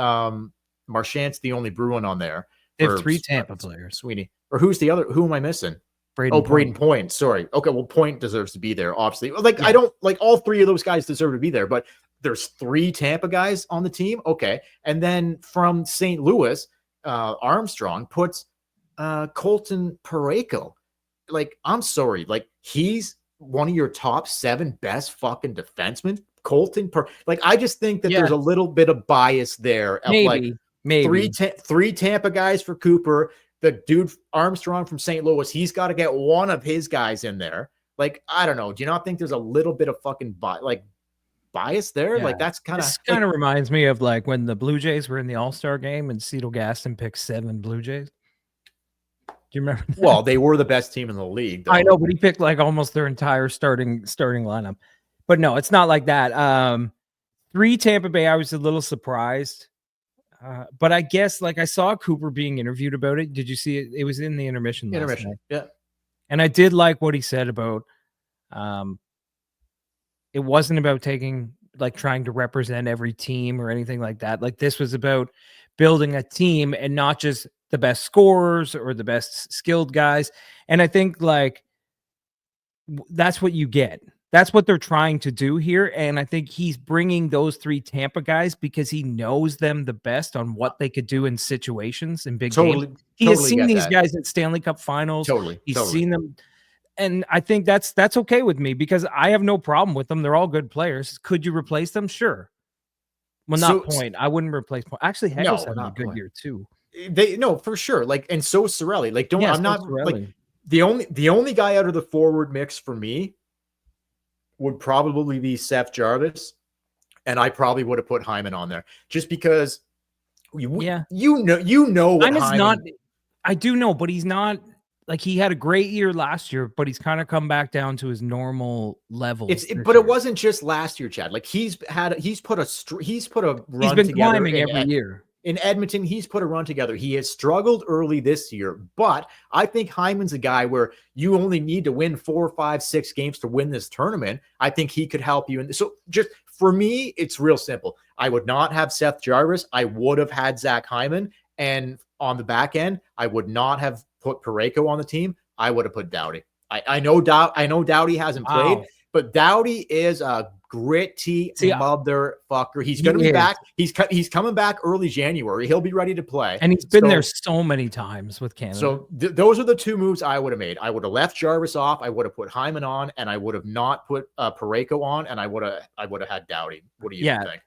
[SPEAKER 1] Marchand's the only Bruin on there.
[SPEAKER 2] They have 3 Tampa players.
[SPEAKER 1] Sweeney. Or who's the other? Who am I missing? Braden Point. Sorry. Okay, well, Point deserves to be there, obviously. Like, I don't like all 3 of those guys deserve to be there, but there's 3 Tampa guys on the team. Okay. And then from St. Louis, Armstrong puts Colton Parayko. Like, I'm sorry. Like, he's one of your top 7 best fucking defensemen. Like, I just think that there's a little bit of bias there. Of
[SPEAKER 2] maybe
[SPEAKER 1] 3 Tampa guys for Cooper. The dude Armstrong from St. Louis, he's got to get one of his guys in there. Like, I don't know. Do you not think there's a little bit of fucking bias there? Yeah. Like, that's kind of
[SPEAKER 2] reminds me of like when the Blue Jays were in the All-Star game and Cedar Gaston picked 7 Blue Jays. Do you remember that?
[SPEAKER 1] Well, they were the best team in the league, though.
[SPEAKER 2] I know, but he picked like almost their entire starting lineup. But no, it's not like that. 3 Tampa Bay, I was a little surprised. But I guess, like, I saw Cooper being interviewed about it. Did you see it? It was in the intermission.
[SPEAKER 1] Yeah.
[SPEAKER 2] And I did like what he said about it wasn't about trying to represent every team or anything like that. Like, this was about building a team and not just the best scorers or the best skilled guys. And I think, like, that's what you get. That's what they're trying to do here. And I think he's bringing those 3 Tampa guys because he knows them the best on what they could do in situations in big games. He has seen these guys at Stanley Cup finals. He's seen them. And I think that's okay with me because I have no problem with them. They're all good players. Could you replace them? Sure. Well, not Point. I wouldn't replace Point. Actually, Hegel's having a good year too.
[SPEAKER 1] For sure. Like, and so Sorelli. Like, I'm not Sorelli. Like the only guy out of the forward mix for me would probably be Seth Jarvis, and I probably would have put Hyman on there just because you know what Hyman's not.
[SPEAKER 2] I do know, but he's not like he had a great year last year, but he's kind of come back down to his normal level.
[SPEAKER 1] It wasn't just last year, Chad. Like he's put a run
[SPEAKER 2] he's been climbing every year.
[SPEAKER 1] In Edmonton, he's put a run together. He has struggled early this year, but I think Hyman's a guy where you only need to win 4, 5, 6 games to win this tournament. I think he could help you. And so just for me, it's real simple. I would not have Seth Jarvis. I would have had Zach Hyman. And on the back end, I would not have put Parayko on the team. I would have put Doughty. I know Doughty hasn't played, but Doughty is a gritty motherfucker. He's going to be back. He's coming back early January. He'll be ready to play.
[SPEAKER 2] And he's been there so many times with Canada.
[SPEAKER 1] So those are the 2 moves I would have made. I would have left Jarvis off. I would have put Hyman on, and I would have not put Parayko on, and I would have had Doughty. What do you think?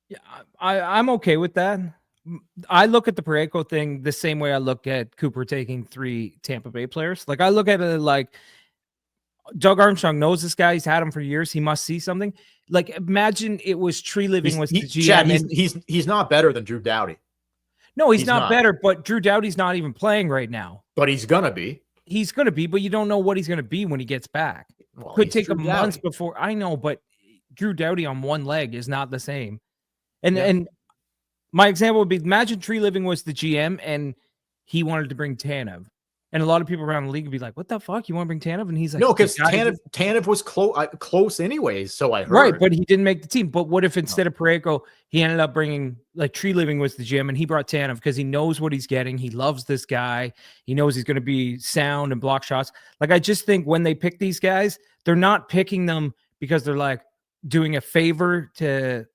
[SPEAKER 2] Yeah, I'm okay with that. I look at the Parayko thing the same way I look at Cooper taking 3 Tampa Bay players. Like, I look at it like Doug Armstrong knows this guy. He's had him for years. He must see something. Like, imagine it was Tree Living was the GM.
[SPEAKER 1] Chad, he's not better than Drew Doughty.
[SPEAKER 2] No, he's not better, but Drew Doughty's not even playing right now.
[SPEAKER 1] But he's going to be.
[SPEAKER 2] He's going to be, but you don't know what he's going to be when he gets back.
[SPEAKER 1] Well,
[SPEAKER 2] could take a month before. I know, but Drew Doughty on one leg is not the same. And my example would be, imagine Tree Living was the GM and he wanted to bring Tanev. And a lot of people around the league would be like, what the fuck? You want to bring Tanev? And he's like,
[SPEAKER 1] no, because Tanev was close anyways, so I heard.
[SPEAKER 2] Right, but he didn't make the team. But what if instead of Parayko, he ended up bringing, like, Tree Living was the GM and he brought Tanev because he knows what he's getting. He loves this guy. He knows he's going to be sound and block shots. Like, I just think when they pick these guys, they're not picking them because they're, like, doing a favor to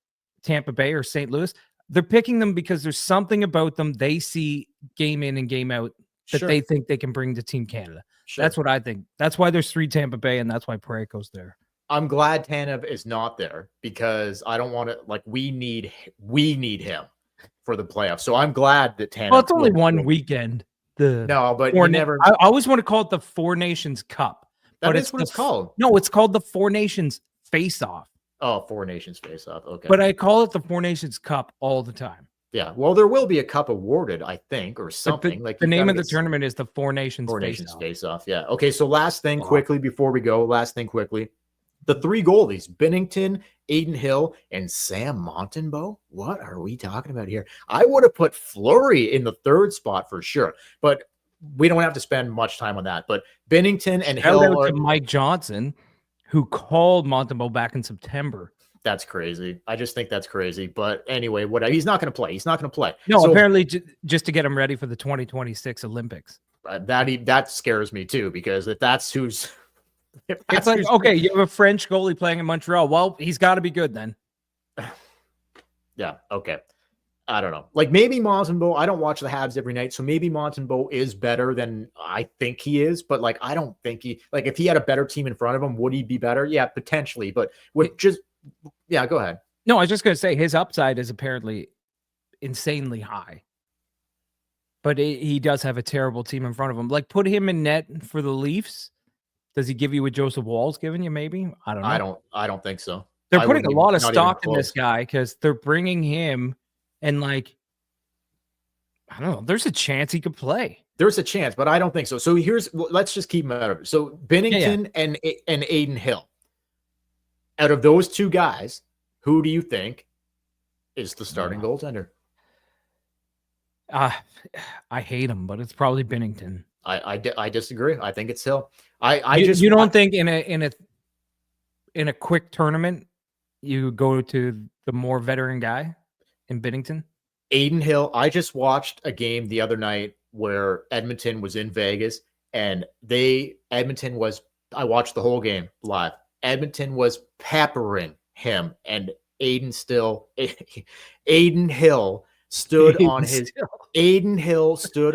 [SPEAKER 2] Tampa Bay or St. Louis. They're picking them because there's something about them they see game in and game out that they think they can bring to Team Canada. Sure. That's what I think. That's why there's 3 Tampa Bay, and that's why Parayko's there.
[SPEAKER 1] I'm glad Tanev is not there because I don't want to, like, we need him for the playoffs. So I'm glad that Tanev.
[SPEAKER 2] Well, it's only one weekend.
[SPEAKER 1] But you never.
[SPEAKER 2] I always want to call it the Four Nations Cup.
[SPEAKER 1] That is what it's called.
[SPEAKER 2] No, it's called the Four Nations Face-Off.
[SPEAKER 1] Oh, Four Nations Face-Off. Okay.
[SPEAKER 2] But I call it the Four Nations Cup all the time.
[SPEAKER 1] Yeah, well, there will be a cup awarded, I think, or something.
[SPEAKER 2] The name of the tournament is the Four Nations
[SPEAKER 1] Face-Off. Yeah. Okay, so last thing quickly before we go. The 3 goalies, Binnington, Adin Hill, and Sam Montembeault. What are we talking about here? I would have put Fleury in the 3rd spot for sure, but we don't have to spend much time on that. But Binnington and Hill
[SPEAKER 2] are Mike Johnson, who called Montembeault back in September.
[SPEAKER 1] That's crazy. I just think that's crazy. But anyway, he's not going to play. He's not going to play.
[SPEAKER 2] No, so, apparently just to get him ready for the 2026 Olympics.
[SPEAKER 1] That scares me too, because if that's who's...
[SPEAKER 2] It's like, okay, you have a French goalie playing in Montreal. Well, he's got to be good then.
[SPEAKER 1] Yeah, okay. I don't know. Like, maybe Montembeault, I don't watch the Habs every night, so maybe Montembeault is better than I think he is, but, like, I don't think if he had a better team in front of him, would he be better? Yeah, potentially, but yeah, go ahead.
[SPEAKER 2] No, I was just going to say his upside is apparently insanely high, but he does have a terrible team in front of him. Like, put him in net for the Leafs. Does he give you what Joseph Wall's giving you? Maybe. I don't know.
[SPEAKER 1] I don't think so.
[SPEAKER 2] They're putting a lot of stock in this guy because they're bringing him, and, like, I don't know. There's a chance he could play.
[SPEAKER 1] There's a chance, but I don't think so. So let's just keep him out of it. So Binnington and Adin Hill. Out of those 2 guys, who do you think is the starting goaltender?
[SPEAKER 2] I hate him, but it's probably Binnington.
[SPEAKER 1] I disagree. I think it's Hill.
[SPEAKER 2] You don't think in a quick tournament you go to the more veteran guy in Binnington?
[SPEAKER 1] Adin Hill. I just watched a game the other night where Edmonton was in Vegas, and I watched the whole game live. Edmonton was peppering him, and Adin Hill stood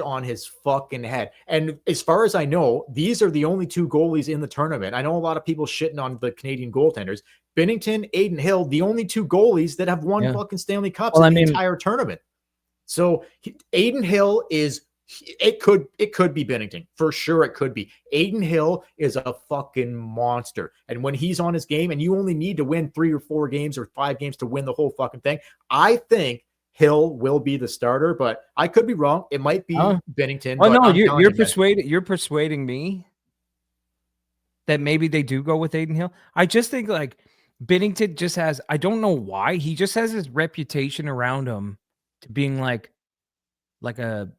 [SPEAKER 1] on his fucking head. And as far as I know, these are the only 2 goalies in the tournament. I know a lot of people shitting on the Canadian goaltenders. Binnington, Adin Hill, the only 2 goalies that have won fucking Stanley Cups in the entire tournament. So Adin Hill is... It could be Binnington. For sure it could be. Adin Hill is a fucking monster. And when he's on his game, and you only need to win 3 or 4 games or 5 games to win the whole fucking thing, I think Hill will be the starter, but I could be wrong. It might be Binnington.
[SPEAKER 2] Oh, no, you're persuading me that maybe they do go with Adin Hill. I just think, like, Binnington just has, I don't know why, he just has his reputation around him to being like a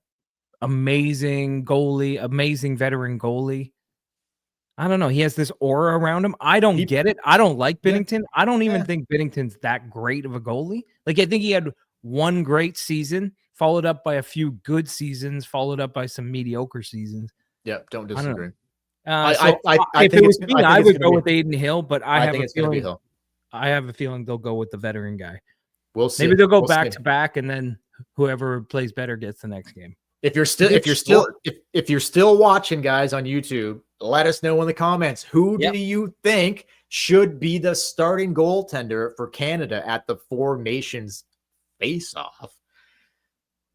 [SPEAKER 2] amazing goalie, amazing veteran goalie. I don't know. He has this aura around him. I don't get it. I don't like Binnington. I don't even think Binnington's that great of a goalie. Like, I think he had one great season, followed up by a few good seasons, folled up by some mediocre seasons.
[SPEAKER 1] Yeah, don't disagree.
[SPEAKER 2] If it was me, I would go with Adin Hill, but I have a feeling they'll go with the veteran guy.
[SPEAKER 1] We'll see.
[SPEAKER 2] Maybe they'll go back to back, and then whoever plays better gets the next game.
[SPEAKER 1] If you're still watching, guys, on YouTube, let us know in the comments. Who do you think should be the starting goaltender for Canada at the Four Nations face-off?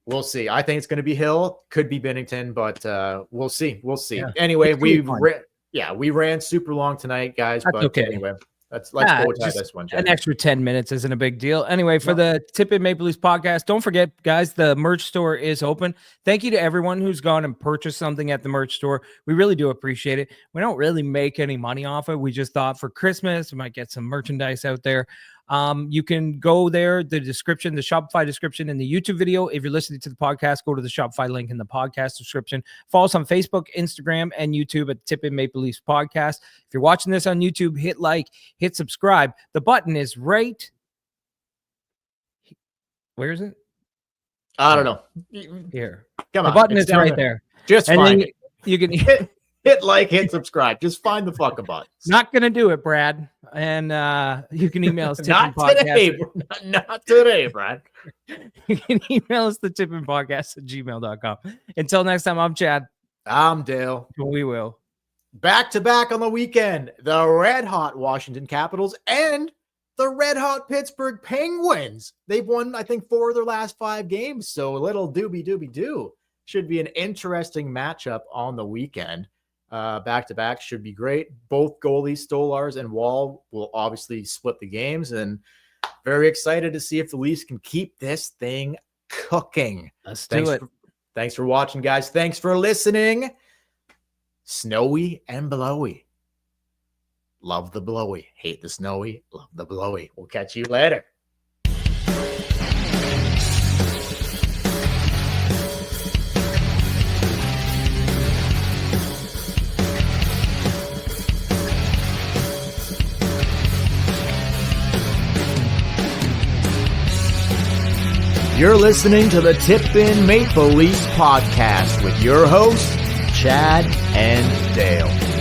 [SPEAKER 1] We'll see. I think it's going to be Hill. Could be Binnington, but we'll see. We'll see.
[SPEAKER 2] Yeah.
[SPEAKER 1] Anyway, Yeah, we ran super long tonight, guys.
[SPEAKER 2] That's
[SPEAKER 1] but
[SPEAKER 2] okay.
[SPEAKER 1] anyway, let's go tie this one, Chad.
[SPEAKER 2] An extra 10 minutes isn't a big deal. Anyway, for the Tip in Maple Leafs podcast, don't forget, guys, the merch store is open. Thank you to everyone who's gone and purchased something at the merch store. We really do appreciate it. We don't really make any money off it. We just thought for Christmas, we might get some merchandise out there. You can go there, the description, the Shopify description in the YouTube video. If you're listening to the podcast, go to the Shopify link in the podcast description. Follow us on Facebook, Instagram, and YouTube at Tip in Maple Leafs podcast. If you're watching this on YouTube, hit like, hit subscribe. The button is right. Where is it?
[SPEAKER 1] I don't know.
[SPEAKER 2] Here.
[SPEAKER 1] Come on.
[SPEAKER 2] The button is right there.
[SPEAKER 1] Just find it.
[SPEAKER 2] You can
[SPEAKER 1] hit like, hit subscribe. Just find the fucking button.
[SPEAKER 2] Not going to do it, Brad. And you can email us.
[SPEAKER 1] Not today. Not today, Brad.
[SPEAKER 2] You can email us the tippingpodcast@gmail.com. Until next time, I'm Chad.
[SPEAKER 1] I'm Dale.
[SPEAKER 2] We will.
[SPEAKER 1] Back to back on the weekend, the red hot Washington Capitals and the red hot Pittsburgh Penguins. They've won, I think, 4 of their last 5 games. So a little doobie-doobie-doo. Should be an interesting matchup on the weekend. Back-to-back should be great. Both goalies, Stolars and Woll, will obviously split the games, and very excited to see if the Leafs can keep this thing cooking.
[SPEAKER 2] Let's do it.
[SPEAKER 1] Thanks for watching, guys. Thanks for listening. Snowy and blowy. Love the blowy. Hate the snowy. Love the blowy. We'll catch you later. You're listening to the Tip in Maple Leafs podcast with your hosts, Chad and Dale.